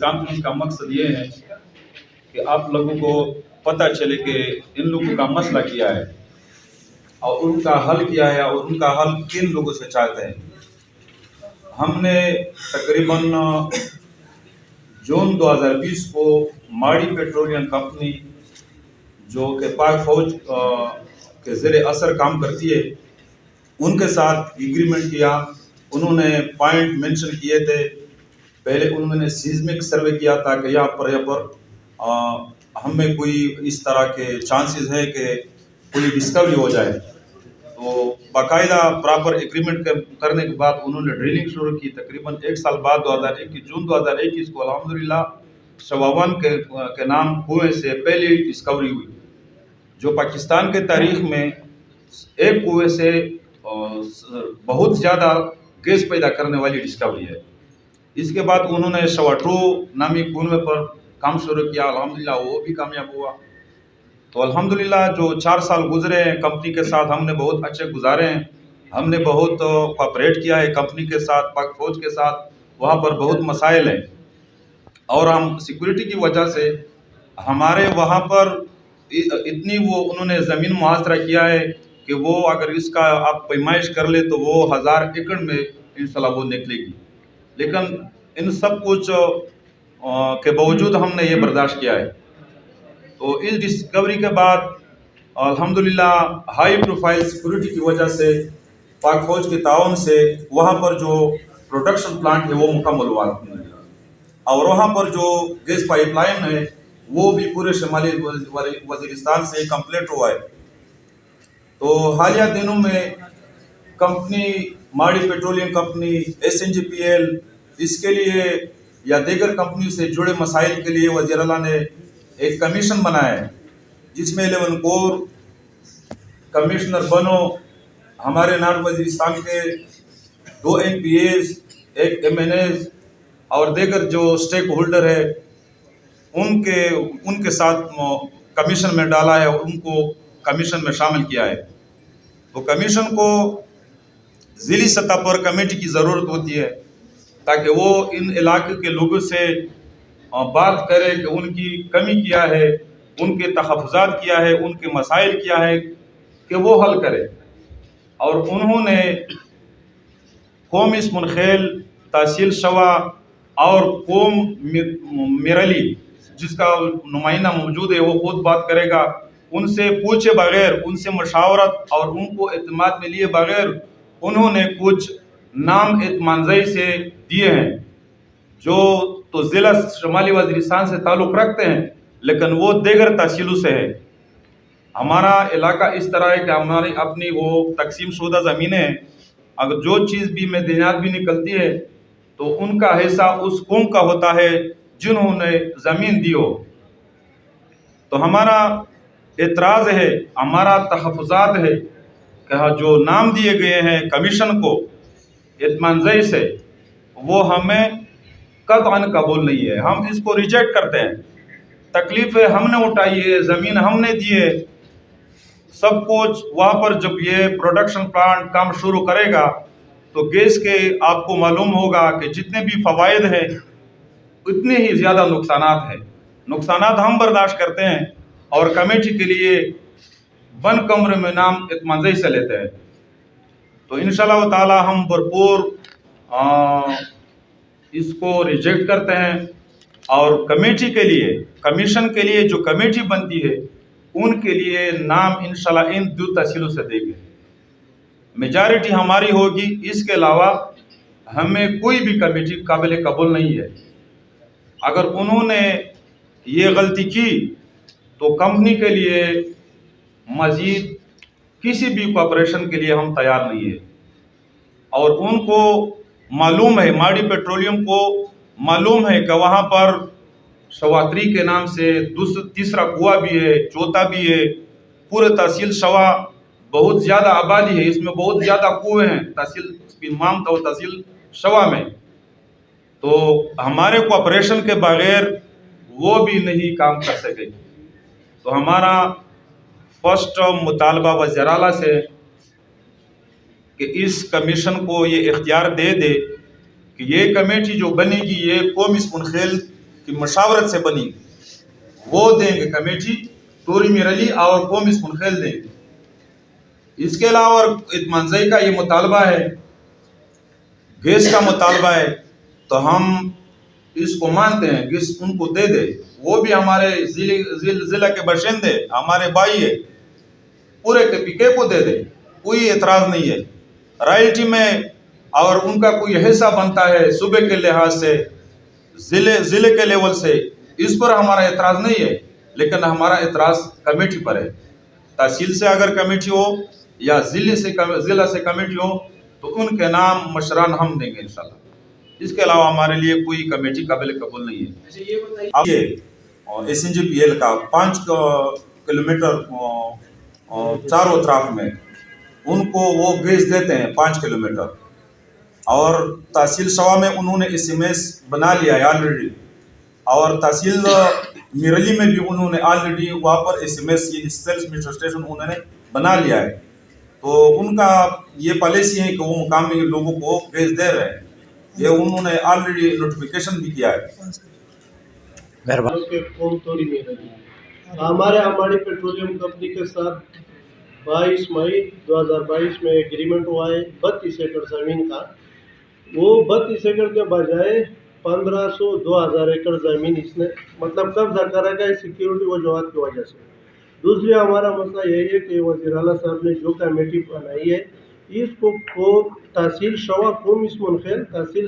Conference کا مقصد یہ ہے کہ آپ لوگوں کو پتہ چلے کہ ان لوگوں کا مسئلہ کیا ہے اور ان کا حل کیا ہے اور ان کا حل کن لوگوں سے چاہتے ہیں۔ ہم نے تقریباً جون 2020 کو ماڑی پیٹرولیم کمپنی جو کہ پاک فوج کے زیر اثر کام کرتی ہے ان کے ساتھ ایگریمنٹ کیا۔ انہوں نے پوائنٹ مینشن کیے تھے۔ پہلے انہوں نے سیزمک سروے کیا تھا کہ یہاں پر ہمیں کوئی اس طرح کے چانسز ہیں کہ کوئی ڈسکوری ہو جائے، تو باقاعدہ پراپر ایگریمنٹ کرنے کے بعد انہوں نے ڈرلنگ شروع کی۔ تقریباً ایک سال بعد جون 2021 کو الحمدللہ شواون کے نام کنویں سے پہلی ڈسکوری ہوئی، جو پاکستان کے تاریخ میں ایک کنویں سے بہت زیادہ گیس پیدا کرنے والی ڈسکوری ہے۔ اس کے بعد انہوں نے شواٹرو نامی کنویں پر کام شروع کیا، الحمدللہ وہ بھی کامیاب ہوا۔ تو الحمدللہ جو 4 سال گزرے ہیں کمپنی کے ساتھ ہم نے بہت اچھے گزارے ہیں۔ ہم نے بہت کوآپریٹ کیا ہے کمپنی کے ساتھ، پاک فوج کے ساتھ۔ وہاں پر بہت مسائل ہیں اور ہم سیکورٹی کی وجہ سے ہمارے وہاں پر اتنی انہوں نے زمین محاصرہ کیا ہے کہ وہ اگر اس کا آپ پیمائش کر لیں تو وہ 1000 ایکڑ میں انشاءاللہ وہ نکلے گی، لیکن ان سب کچھ کے باوجود ہم نے یہ برداشت کیا ہے۔ تو اس ڈسکوری کے بعد الحمدللہ ہائی پروفائل سیکورٹی کی وجہ سے پاک فوج کے تعاون سے وہاں پر جو پروڈکشن پلانٹ ہے وہ مکمل ہوا الحمدللہ، اور وہاں پر جو گیس پائپ لائن ہے وہ بھی پورے شمالی وزیرستان سے کمپلیٹ ہوا ہے۔ تو حالیہ دنوں میں کمپنی ماڑی پیٹرولیم کمپنی SNGPL اس کے لیے یا دیگر کمپنی سے جڑے مسائل کے لیے وزیر اعلیٰ نے ایک کمیشن بنایا ہے، جس میں 11 کور کمشنر بنو، ہمارے نارتھ وزیرستان کے 2 MPAs، 1 MNAs اور دیگر جو اسٹیک ہولڈر ہے ان کے ساتھ کمیشن میں ڈالا ہے اور ان کو کمیشن میں شامل کیا ہے۔ تو کمیشن کو ضلعی سطح پر کمیٹی کی ضرورت ہوتی ہے تاکہ وہ ان علاقے کے لوگوں سے بات کرے کہ ان کی کمی کیا ہے، ان کے تحفظات کیا ہے، ان کے مسائل کیا ہے کہ وہ حل کرے۔ اور انہوں نے قوم اسمن خیل، تحصیل شوا اور قوم میرلی جس کا نمائندہ موجود ہے وہ خود بات کرے گا، ان سے پوچھے بغیر، ان سے مشاورت اور ان کو اعتماد میں لیے بغیر انہوں نے کچھ نام اطمینان سے دیے ہیں جو تو ضلع شمالی وزیرستان سے تعلق رکھتے ہیں لیکن وہ دیگر تحصیلوں سے ہے۔ ہمارا علاقہ اس طرح ہے کہ ہماری اپنی وہ تقسیم شدہ زمینیں ہیں، اگر جو چیز بھی معدنیات بھی نکلتی ہے تو ان کا حصہ اس قوم کا ہوتا ہے جنہوں نے زمین دی ہو۔ تو ہمارا اعتراض ہے، ہمارا تحفظات ہے کہ جو نام دیے گئے ہیں کمیشن کو اطمینان سے وہ ہمیں قطعاً قبول نہیں ہے، ہم اس کو ریجیکٹ کرتے ہیں۔ تکلیفیں ہم نے اٹھائی ہے، زمین ہم نے دی ہے، سب کچھ وہاں پر جب یہ پروڈکشن پلانٹ کام شروع کرے گا تو گیس کے آپ کو معلوم ہوگا کہ جتنے بھی فوائد ہیں اتنے ہی زیادہ نقصانات ہیں۔ نقصانات ہم برداشت کرتے ہیں اور کمیٹی کے لیے بند کمرے میں نام اطمینان سے لیتے ہیں۔ تو انشاءاللہ تعالی ہم بھرپور اس کو ریجیکٹ کرتے ہیں اور کمیٹی کے لیے، کمیشن کے لیے جو کمیٹی بنتی ہے ان کے لیے نام انشاءاللہ ان 2 تحصیلوں سے دیں گے، میجارٹی ہماری ہوگی۔ اس کے علاوہ ہمیں کوئی بھی کمیٹی قابل قبول نہیں ہے۔ اگر انہوں نے یہ غلطی کی تو کمپنی کے لیے مزید کسی بھی کوآپریشن کے لیے ہم تیار نہیں ہیں۔ اور ان کو معلوم ہے، ماڑی پیٹرولیم کو معلوم ہے کہ وہاں پر شواتری کے نام سے تیسرا کنواں بھی ہے، چوتھا بھی ہے، پورے تحصیل شوا بہت زیادہ آبادی ہے، اس میں بہت زیادہ کنویں ہیں تحصیل امام اور تحصیل شوا میں۔ تو ہمارے کوآپریشن کے بغیر وہ بھی نہیں کام کر سکے۔ تو ہمارا فرسٹ مطالبہ وزیر اعلیٰ سے کہ اس کمیشن کو یہ اختیار دے دے کہ یہ کمیٹی جو بنے گی یہ قوم اسمن خیل کی مشاورت سے بنی وہ دیں گے کمیٹی، ٹوری میر علی اور قوم اس منخیل دیں گے۔ اس کے علاوہ اطمینان کا یہ مطالبہ ہے، گیس کا مطالبہ ہے، تو ہم اس کو مانتے ہیں، گیس ان کو دے دے، وہ بھی ہمارے ضلع کے باشندے ہمارے بھائی ہے، پورے کے پی کے کو دے دے، کوئی اعتراض نہیں ہے۔ رائلٹی میں اور ان کا کوئی حصہ بنتا ہے صوبے کے لحاظ سے، ضلع کے لیول سے، اس پر ہمارا اعتراض نہیں ہے، لیکن ہمارا اعتراض کمیٹی پر ہے۔ تحصیل سے اگر کمیٹی ہو یا ضلع سے کمیٹی ہو تو ان کے نام مشران ہم دیں گے انشاءاللہ۔ اس کے علاوہ ہمارے لیے کوئی کمیٹی قابل قبول نہیں ہے۔ اب یہ S N G P L کا 5 کلومیٹر چاروں اطراف میں ان کو وہ گیس دیتے ہیں 5 کلومیٹر، اور تحصیل شوا میں انہوں نے ایس ایم ایس بنا لیا ہے آلریڈی، اور تحصیل میرلی میں بھی انہوں نے آلریڈی وہاں پر S M S sales meter station انہوں نے بنا لیا ہے۔ تو ان کا یہ پالیسی ہے کہ وہ مقامی لوگوں کو گیس دے رہے ہیں، یہ انہوں نے آلریڈی نوٹیفیکیشن بھی کیا ہے۔ ہمارے اماڑی پیٹرولیم کمپنی کے ساتھ 22 مئی 2022 میں ایگریمنٹ ہوا ہے 32 ایکڑ زمین کا۔ وہ 32 ایکڑ کے بجائے 1500 2000 ایکڑ زمین اس نے مطلب قبضہ کرے گا سیکیورٹی وجوہات کی وجہ سے۔ دوسری ہمارا مسئلہ یہی ہے کہ وزیر اعلیٰ صاحب نے جو کمیٹی بنائی ہے اس کو تحصیل شوا قوم اس منخیل تحصیل